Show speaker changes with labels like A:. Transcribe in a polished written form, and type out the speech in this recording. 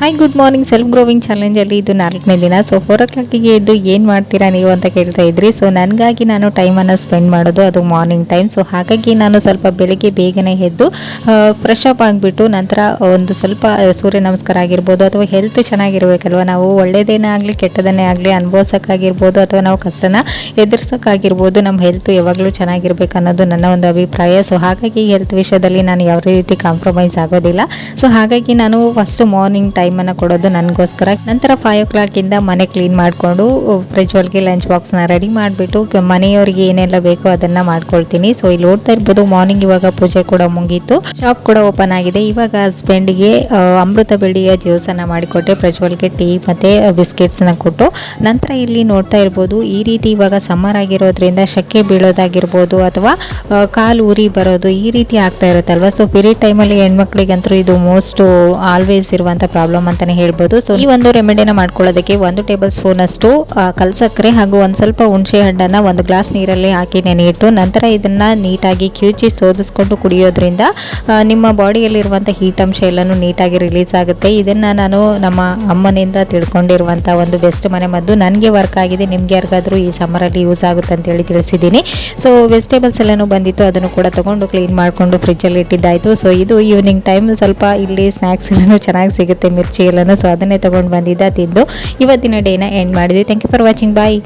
A: Hi good morning self growing ಚಾಲೆಂಜಲ್ಲಿ ಇದು 4ನೇ ದಿನ. ಸೊ 4 o'clockಗೆ ಎದ್ದು ಏನು ಮಾಡ್ತೀರಾ ನೀವು ಅಂತ ಕೇಳ್ತಾ ಇದ್ರಿ. ಸೊ ನನಗಾಗಿ ನಾನು ಟೈಮನ್ನು ಸ್ಪೆಂಡ್ ಮಾಡೋದು ಅದು ಮಾರ್ನಿಂಗ್ ಟೈಮ್. ಸೊ ಹಾಗಾಗಿ ನಾನು ಸ್ವಲ್ಪ ಬೆಳಿಗ್ಗೆ ಬೇಗನೆ ಎದ್ದು ಫ್ರೆಶ್ ಅಪ್ ಆಗಿಬಿಟ್ಟು ನಂತರ ಒಂದು ಸ್ವಲ್ಪ ಸೂರ್ಯ ನಮಸ್ಕಾರ ಆಗಿರ್ಬೋದು ಅಥವಾ ಹೆಲ್ತ್ ಚೆನ್ನಾಗಿರ್ಬೇಕಲ್ವ, ನಾವು ಒಳ್ಳೆಯದೇನೇ ಆಗಲಿ ಕೆಟ್ಟದನ್ನೇ ಆಗಲಿ ಅನುಭವಿಸೋಕ್ಕಾಗಿರ್ಬೋದು ಅಥವಾ ನಾವು ಕಷ್ಟನ ಎದುರಿಸೋಕ್ಕಾಗಿರ್ಬೋದು, ನಮ್ಮ ಹೆಲ್ತ್ ಯಾವಾಗಲೂ ಚೆನ್ನಾಗಿರ್ಬೇಕು ಅನ್ನೋದು ನನ್ನ ಒಂದು ಅಭಿಪ್ರಾಯ. ಸೊ ಹಾಗಾಗಿ ಹೆಲ್ತ್ ವಿಷಯದಲ್ಲಿ ನಾನು ಯಾವ ರೀತಿ ಕಾಂಪ್ರಮೈಸ್ ಆಗೋದಿಲ್ಲ. ಸೊ ಹಾಗಾಗಿ ನಾನು ಫಸ್ಟ್ ಮಾರ್ನಿಂಗ್ ಟೈಮನ್ನು ಕೊಡೋದು ನನಗೋಸ್ಕರ. ನಂತರ 5 o'clock ಇಂದ ಮನೆ ಕ್ಲೀನ್ ಮಾಡಿಕೊಂಡು ಫ್ರಿಜ್ ಒಳಗೆ ಲಂಚ್ ಬಾಕ್ಸ್ನ ರೆಡಿ ಮಾಡಿಬಿಟ್ಟು ಮನೆಯವರಿಗೆ ಏನೆಲ್ಲ ಬೇಕೋ ಅದನ್ನು ಮಾಡ್ಕೊಳ್ತೀನಿ. ಸೊ ಇಲ್ಲಿ ನೋಡ್ತಾ ಇರ್ಬೋದು ಮಾರ್ನಿಂಗ್ ಇವಾಗ ಪೂಜೆ ಕೂಡ ಮುಗೀತು, ಶಾಪ್ ಕೂಡ ಓಪನ್ ಆಗಿದೆ. ಇವಾಗ ಹಸ್ಬೆಂಡ್ಗೆ ಅಮೃತ ಬೆಳ್ಳಿಯ ಜ್ಯೂಸನ್ನು ಮಾಡಿಕೊಟ್ಟೆ, ಫ್ರಿಜ್ ಒಳಗೆ ಟೀ ಮತ್ತು ಬಿಸ್ಕೆಟ್ಸ್ನ ಕೊಟ್ಟು. ನಂತರ ಇಲ್ಲಿ ನೋಡ್ತಾ ಇರ್ಬೋದು ಈ ರೀತಿ ಇವಾಗ ಸಮ್ಮರ್ ಆಗಿರೋದ್ರಿಂದ ಶೆಕೆ ಬೀಳೋದಾಗಿರ್ಬೋದು ಅಥವಾ ಕಾಲು ಉರಿ ಬರೋದು ಈ ರೀತಿ ಆಗ್ತಾ ಇರುತ್ತಲ್ವ. ಸೊ ಪೀರಿಯಡ್ ಟೈಮಲ್ಲಿ ಹೆಣ್ಮಕ್ಳಿಗಂತೂ ಇದು ಮೋಸ್ಟ್ ಆಲ್ವೇಸ್ ಇರುವಂಥ ಪ್ರಾಬ್ಲಮ್ ಅಂತಾನೆ ಹೇಳ್ಬೋದು. ಸೊ ಈ ಒಂದು ರೆಮಿಡಿನ ಮಾಡ್ಕೊಳ್ಳೋದಕ್ಕೆ 1 ಟೇಬಲ್ ಸ್ಪೂನ್ ಅಷ್ಟು ಕಲ್ಸಕ್ಕರೆ ಹಾಗೂ ಒಂದು ಸ್ವಲ್ಪ ಹುಣಸೆ ಹಣ್ಣನ್ನು 1 ಗ್ಲಾಸ್ ನೀರಲ್ಲಿ ಹಾಕಿ ನೆನೆಯಿಟ್ಟು ನಂತರ ಇದನ್ನ ನೀಟಾಗಿ ಕಿವುಚಿ ಸೋದಿಸ್ಕೊಂಡು ಕುಡಿಯೋದ್ರಿಂದ ನಿಮ್ಮ ಬಾಡಿಯಲ್ಲಿರುವಂಥ ಹೀಟ್ ಅಂಶ ಎಲ್ಲನೂ ನೀಟಾಗಿ ರಿಲೀಸ್ ಆಗುತ್ತೆ. ಇದನ್ನ ನಾನು ನಮ್ಮ ಅಮ್ಮನಿಂದ ತಿಳ್ಕೊಂಡಿರುವಂಥ ಒಂದು ಬೆಸ್ಟ್ ಮನೆ ಮದ್ದು, ನನಗೆ ವರ್ಕ್ ಆಗಿದೆ, ನಿಮ್ಗೆ ಯಾರಿಗಾದ್ರೂ ಈ ಸಮ್ಮರಲ್ಲಿ ಯೂಸ್ ಆಗುತ್ತೆ ಅಂತೇಳಿ ತಿಳಿಸಿದ್ದೀನಿ. ಸೊ ವೆಜಿಟೇಬಲ್ಸ್ ಎಲ್ಲನೂ ಬಂದಿತ್ತು, ಅದನ್ನು ಕೂಡ ತಗೊಂಡು ಕ್ಲೀನ್ ಮಾಡಿಕೊಂಡು ಫ್ರಿಜ್ಜಲ್ಲಿ ಇಟ್ಟಿದ್ದಾಯಿತು. ಸೊ ಇದು ಈವ್ನಿಂಗ್ ಟೈಮ್ ಸ್ವಲ್ಪ ಇಲ್ಲಿ ಸ್ನ್ಯಾಕ್ಸ್ ಎಲ್ಲನೂ ಚೆನ್ನಾಗಿ ಸಿಗುತ್ತೆ, ಮಿರ್ಚಿ ಎಲ್ಲನೂ. ಸೊ ಅದನ್ನೇ ತೊಗೊಂಡು ಬಂದಿದ್ದ ತಿಂದು ಇವತ್ತಿನ ಡೇನ ಎಂಡ್ ಮಾಡಿದ್ವಿ. Thank you for watching, bye.